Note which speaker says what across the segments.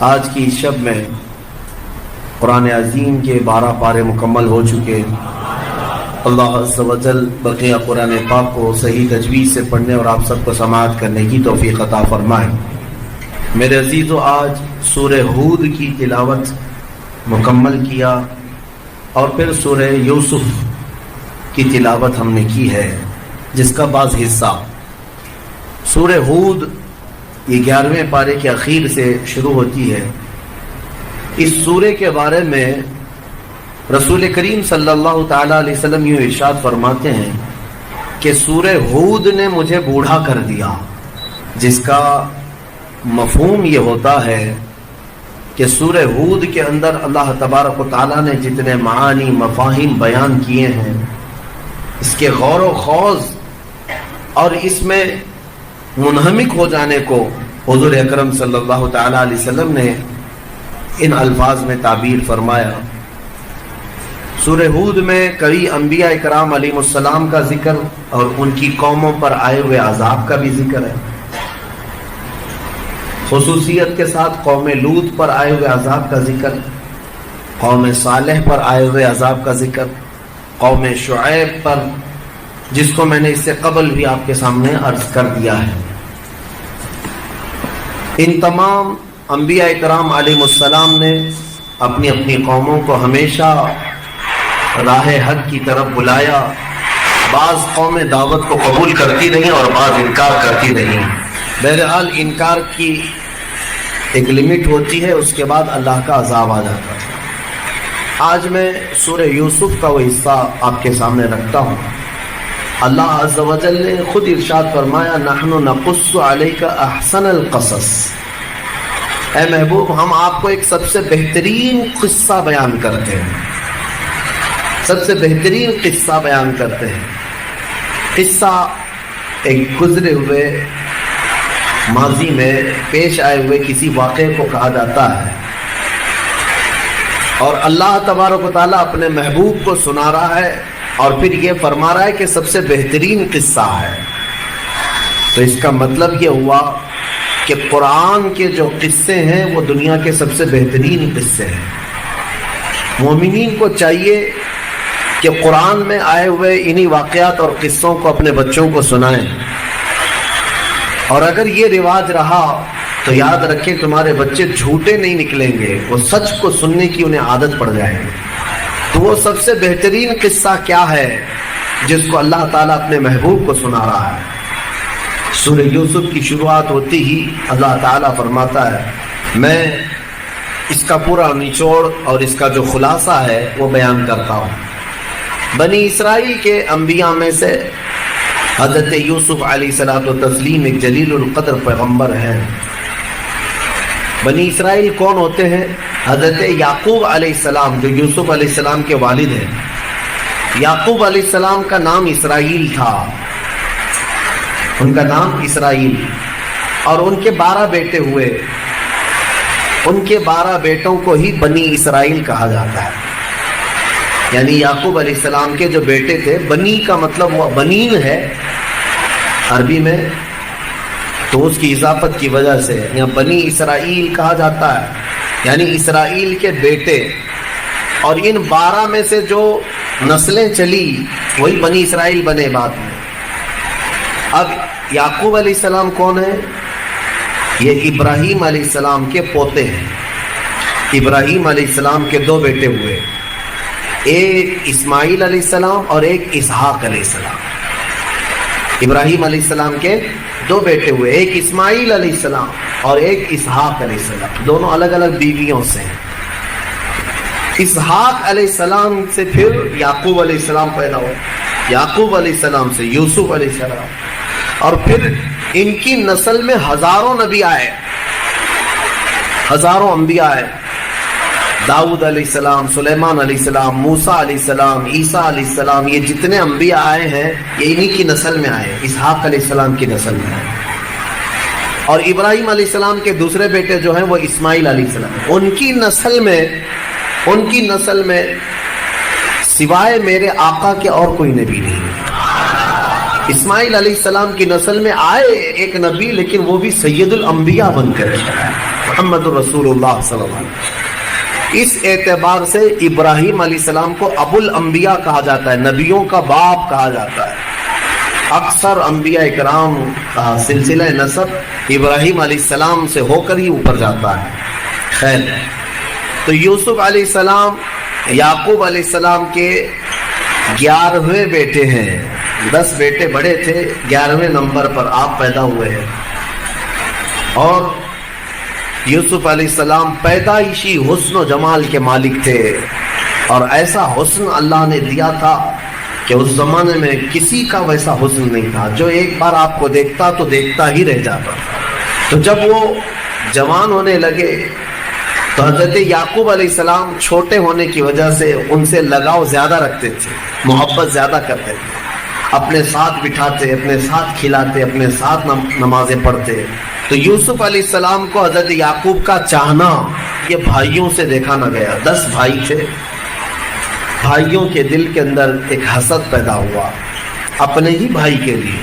Speaker 1: آج کی شب میں قرآن عظیم کے 12 پارے مکمل ہو چکے۔ اللہ عز و جل بقیہ قرآن پاک کو صحیح تجوید سے پڑھنے اور آپ سب کو سماعت کرنے کی توفیق عطا فرمائے۔ میرے عزیزو، آج سورہ ہود کی تلاوت مکمل کیا اور پھر سورہ یوسف کی تلاوت ہم نے کی ہے، جس کا بعض حصہ سورہ ہود یہ 11ویں پارے کے اخیر سے شروع ہوتی ہے۔ اس سورے کے بارے میں رسول کریم صلی اللہ تعالی علیہ وسلم یوں ارشاد فرماتے ہیں کہ سورہ ہود نے مجھے بوڑھا کر دیا، جس کا مفہوم یہ ہوتا ہے کہ سورہ ہود کے اندر اللہ تبارک و تعالیٰ نے جتنے معانی مفاہیم بیان کیے ہیں، اس کے غور و خوض اور اس میں منہمک ہو جانے کو حضور اکرم صلی اللہ تعالی علیہ وسلم نے ان الفاظ میں تعبیر فرمایا۔ سورہ ہود میں کئی انبیاء اکرام علیہ السلام کا ذکر اور ان کی قوموں پر آئے ہوئے عذاب کا بھی ذکر ہے، خصوصیت کے ساتھ قوم لوط پر آئے ہوئے عذاب کا ذکر، قوم صالح پر آئے ہوئے عذاب کا ذکر، قوم شعیب پر، جس کو میں نے اس سے قبل بھی آپ کے سامنے عرض کر دیا ہے۔ ان تمام انبیاء اکرام علیہ السلام نے اپنی اپنی قوموں کو ہمیشہ راہ حق کی طرف بلایا۔ بعض قومیں دعوت کو قبول کرتی رہیں اور بعض انکار کرتی رہیں۔ بہرحال انکار کی ایک لمٹ ہوتی ہے، اس کے بعد اللہ کا عذاب آ جاتا ہے۔ آج میں سورہ یوسف کا وہ حصہ آپ کے سامنے رکھتا ہوں۔ اللہ عز و جل نے خود ارشاد فرمایا، نحن نقص علیک احسن القصص، اے محبوب ہم آپ کو ایک سب سے بہترین قصہ بیان کرتے ہیں، سب سے بہترین قصہ بیان کرتے ہیں۔ قصہ ایک گزرے ہوئے ماضی میں پیش آئے ہوئے کسی واقعے کو کہا جاتا ہے، اور اللہ تبارک و تعالیٰ اپنے محبوب کو سنا رہا ہے اور پھر یہ فرما رہا ہے کہ سب سے بہترین قصہ ہے۔ تو اس کا مطلب یہ ہوا کہ قرآن کے جو قصے ہیں وہ دنیا کے سب سے بہترین قصے ہیں۔ مومنین کو چاہیے کہ قرآن میں آئے ہوئے انہی واقعات اور قصوں کو اپنے بچوں کو سنائیں، اور اگر یہ رواج رہا تو یاد رکھیں تمہارے بچے جھوٹے نہیں نکلیں گے، وہ سچ کو سننے کی انہیں عادت پڑ جائے گی۔ تو وہ سب سے بہترین قصہ کیا ہے جس کو اللہ تعالیٰ اپنے محبوب کو سنا رہا ہے؟ سورہ یوسف کی شروعات ہوتی ہی اللہ تعالیٰ فرماتا ہے، میں اس کا پورا نچوڑ اور اس کا جو خلاصہ ہے وہ بیان کرتا ہوں۔ بنی اسرائیل کے انبیاء میں سے حضرت یوسف علیہ الصلوۃ والتسلیم ایک جلیل القدر پیغمبر ہیں۔ بنی اسرائیل کون ہوتے ہیں؟ حضرت یعقوب علیہ السلام، جو یوسف علیہ السلام کے والد ہیں۔ یعقوب علیہ السلام کا نام اسرائیل تھا، ان کا نام اسرائیل، اور ان کے 12 بیٹے ہوئے۔ ان کے 12 بیٹوں کو ہی بنی اسرائیل کہا جاتا ہے۔ یعنی یعقوب علیہ السلام کے جو بیٹے تھے، بنی کا مطلب وہ بنین ہے عربی میں، تو اس کی اضافت کی وجہ سے یہاں بنی اسرائیل کہا جاتا ہے، یعنی اسرائیل کے بیٹے۔ اور ان 12 میں سے جو نسلیں چلی وہی بنی اسرائیل بنے بعد میں۔ اب یعقوب علیہ السلام کون ہے؟ یہ ابراہیم علیہ السلام کے پوتے ہیں۔ ابراہیم علیہ السلام کے 2 بیٹے ہوئے، ایک اسماعیل علیہ السلام اور ایک اسحاق علیہ السلام۔ ابراہیم علیہ السلام کے 2 بیٹے ہوئے، ایک اسماعیل علیہ السلام اور ایک اسحاق علیہ السلام، دونوں الگ الگ بیویوں سے ہیں۔ اسحاق علیہ السلام سے پھر یعقوب علیہ السلام پیدا ہوئے، یعقوب علیہ السلام سے یوسف علیہ السلام، اور پھر ان کی نسل میں ہزاروں نبی آئے، ہزاروں انبیاء آئے۔ داؤد علیہ السلام، سلیمان علیہ السلام، موسیٰ علیہ السلام، عیسیٰ علیہ السلام، یہ جتنے انبیاء آئے ہیں یہ انہی کی نسل میں آئے، اسحاق علیہ السلام کی نسل میں آئے۔ اور ابراہیم علیہ السلام کے دوسرے بیٹے جو ہیں وہ اسماعیل علیہ السلام، ان کی نسل میں سوائے میرے آقا کے اور کوئی نبی نہیں۔ اسماعیل علیہ السلام کی نسل میں آئے ایک نبی، لیکن وہ بھی سید الانبیاء بن کر محمد رسول اللہ صلی اللہ علیہ وسلم۔ اس اعتبار سے ابراہیم علیہ السلام کو ابو الانبیاء کہا جاتا ہے، نبیوں کا باپ کہا جاتا ہے۔ اکثر انبیاء اکرام کا سلسلہ نسب ابراہیم علیہ السلام سے ہو کر ہی اوپر جاتا ہے۔ خیر، تو یوسف علیہ السلام یعقوب علیہ السلام کے 11ویں بیٹے ہیں۔ 10 بیٹے بڑے تھے، 11ویں نمبر پر آپ پیدا ہوئے ہیں۔ اور یوسف علیہ السلام پیدائشی حسن و جمال کے مالک تھے، اور ایسا حسن اللہ نے دیا تھا کہ اس زمانے میں کسی کا ویسا حسن نہیں تھا، جو ایک بار آپ کو دیکھتا تو دیکھتا ہی رہ جاتا۔ تو جب وہ جوان ہونے لگے تو حضرت یعقوب علیہ السلام چھوٹے ہونے کی وجہ سے ان سے لگاؤ زیادہ رکھتے تھے، محبت زیادہ کرتے تھے، اپنے ساتھ بٹھاتے، اپنے ساتھ کھلاتے، اپنے ساتھ نمازیں پڑھتے۔ تو یوسف علیہ السلام کو حضرت یعقوب کا چاہنا یہ بھائیوں سے دیکھا نہ گیا۔ 10 بھائی تھے، بھائیوں کے دل کے اندر ایک حسد پیدا ہوا اپنے ہی بھائی کے لیے،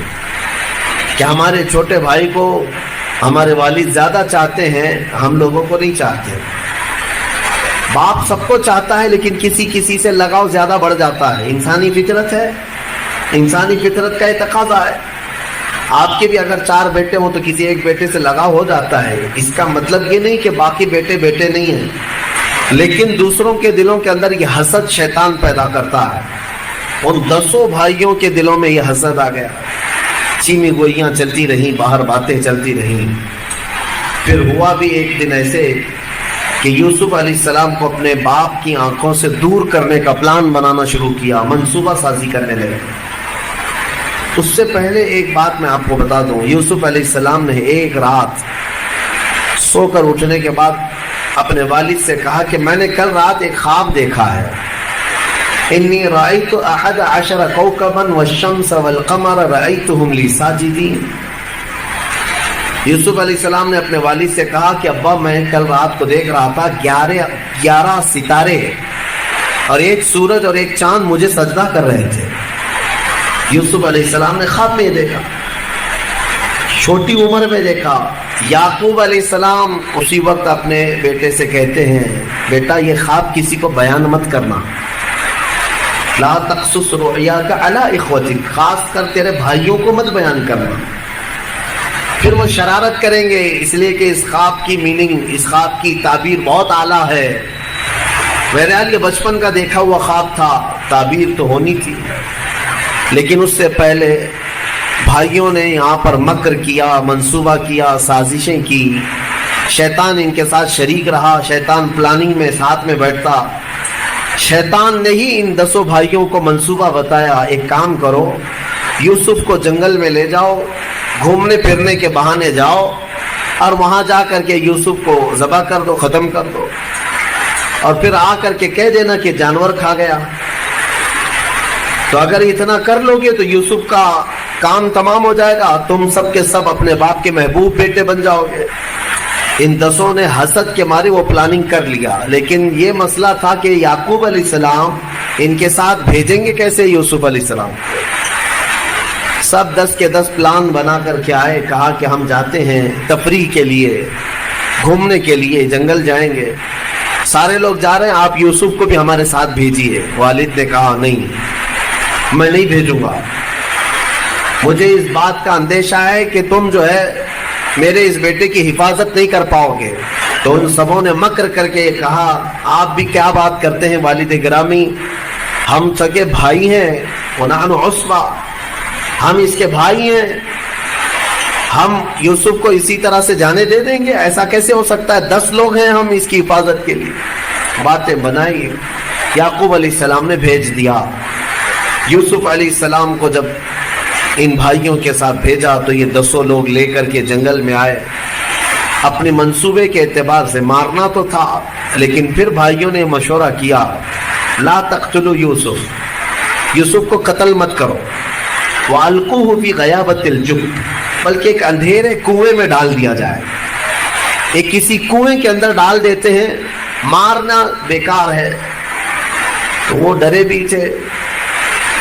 Speaker 1: کہ ہمارے چھوٹے بھائی کو ہمارے والد زیادہ چاہتے ہیں، ہم لوگوں کو نہیں چاہتے۔ باپ سب کو چاہتا ہے، لیکن کسی سے لگاؤ زیادہ بڑھ جاتا ہے، انسانی فطرت ہے، انسانی فطرت کا یہ تقاضا ہے۔ آپ کے بھی اگر 4 بیٹے ہوں تو کسی ایک بیٹے سے لگاؤ ہو جاتا ہے۔ اس کا مطلب یہ نہیں کہ باقی بیٹے نہیں ہیں، لیکن دوسروں کے دلوں کے اندر یہ حسد شیطان پیدا کرتا ہے۔ ان 10 بھائیوں کے دلوں میں یہ حسد آ گیا، چیمی گوئیاں چلتی رہیں، باہر باتیں چلتی رہیں۔ پھر ہوا بھی ایک دن ایسے کہ یوسف علیہ السلام کو اپنے باپ کی آنکھوں سے دور کرنے کا پلان بنانا شروع کیا، منصوبہ سازی کرنے لگے۔ اس سے پہلے ایک بات میں آپ کو بتا دوں، یوسف علیہ السلام نے ایک رات سو کر اٹھنے کے بعد اپنے والد سے کہا کہ میں نے کل رات ایک خواب دیکھا ہے، انی رأیت 11 کوكبا والشمس والقمر رأیتهم لی ساجدین۔ یوسف علیہ السلام نے اپنے والد سے کہا کہ ابا میں کل رات کو دیکھ رہا تھا 11 ستارے اور ایک سورج اور ایک چاند مجھے سجدہ کر رہے تھے۔ یوسف علیہ السلام نے خواب میں دیکھا، چھوٹی عمر میں دیکھا۔ یعقوب علیہ السلام اسی وقت اپنے بیٹے سے کہتے ہیں، بیٹا یہ خواب کسی کو بیان مت کرنا، لا تقصص رؤیاک علی اخوتک، خاص کر تیرے بھائیوں کو مت بیان کرنا، پھر وہ شرارت کریں گے، اس لیے کہ اس خواب کی میننگ، اس خواب کی تعبیر بہت اعلیٰ ہے۔ بہرحال یہ بچپن کا دیکھا ہوا خواب تھا، تعبیر تو ہونی تھی، لیکن اس سے پہلے بھائیوں نے یہاں پر مکر کیا، منصوبہ کیا، سازشیں کی، شیطان ان کے ساتھ شریک رہا، شیطان پلاننگ میں ساتھ میں بیٹھتا۔ شیطان نے ہی ان 10 بھائیوں کو منصوبہ بتایا، ایک کام کرو، یوسف کو جنگل میں لے جاؤ، گھومنے پھرنے کے بہانے جاؤ، اور وہاں جا کر کے یوسف کو ذبح کر دو، ختم کر دو، اور پھر آ کر کے کہہ دینا کہ جانور کھا گیا۔ تو اگر اتنا کر لو گے تو یوسف کا کام تمام ہو جائے گا، تم سب کے سب اپنے باپ کے محبوب بیٹے بن جاؤ گے۔ ان 10 نے حسد کے مارے وہ پلاننگ کر لیا، لیکن یہ مسئلہ تھا کہ یعقوب علیہ السلام ان کے ساتھ بھیجیں گے کیسے یوسف علیہ السلام؟ سب 10 کے 10 پلان بنا کر کے آئے، کہا کہ ہم جاتے ہیں تفریح کے لیے، گھومنے کے لیے، جنگل جائیں گے، سارے لوگ جا رہے ہیں، آپ یوسف کو بھی ہمارے ساتھ بھیجیے۔ والد نے کہا نہیں، میں نہیں بھیجوں گا، مجھے اس بات کا اندیشہ ہے کہ تم جو ہے میرے اس بیٹے کی حفاظت نہیں کر پاؤ گے۔ تو ان سبوں نے مکر کر کے کہا، آپ بھی کیا بات کرتے ہیں والد گرامی، ہم سگے بھائی ہیں، ونحن عصبہ، ہم اس کے بھائی ہیں، ہم یوسف کو اسی طرح سے جانے دے دیں گے؟ ایسا کیسے ہو سکتا ہے؟ 10 لوگ ہیں ہم اس کی حفاظت کے لیے۔ باتیں بنائی، یعقوب علیہ السلام نے بھیج دیا۔ یوسف علیہ السلام کو جب ان بھائیوں کے ساتھ بھیجا تو یہ 10 لوگ لے کر کے جنگل میں آئے۔ اپنے منصوبے کے اعتبار سے مارنا تو تھا، لیکن پھر بھائیوں نے مشورہ کیا، لا تقتلوا یوسف، یوسف کو قتل مت کرو، وَأَلْقُوهُ فِي غَيَابَةِ الْجُبِّ، بلکہ ایک اندھیرے کنویں میں ڈال دیا جائے، ایک کسی کنویں کے اندر ڈال دیتے ہیں، مارنا بیکار ہے۔ تو وہ ڈرے بھی تھے،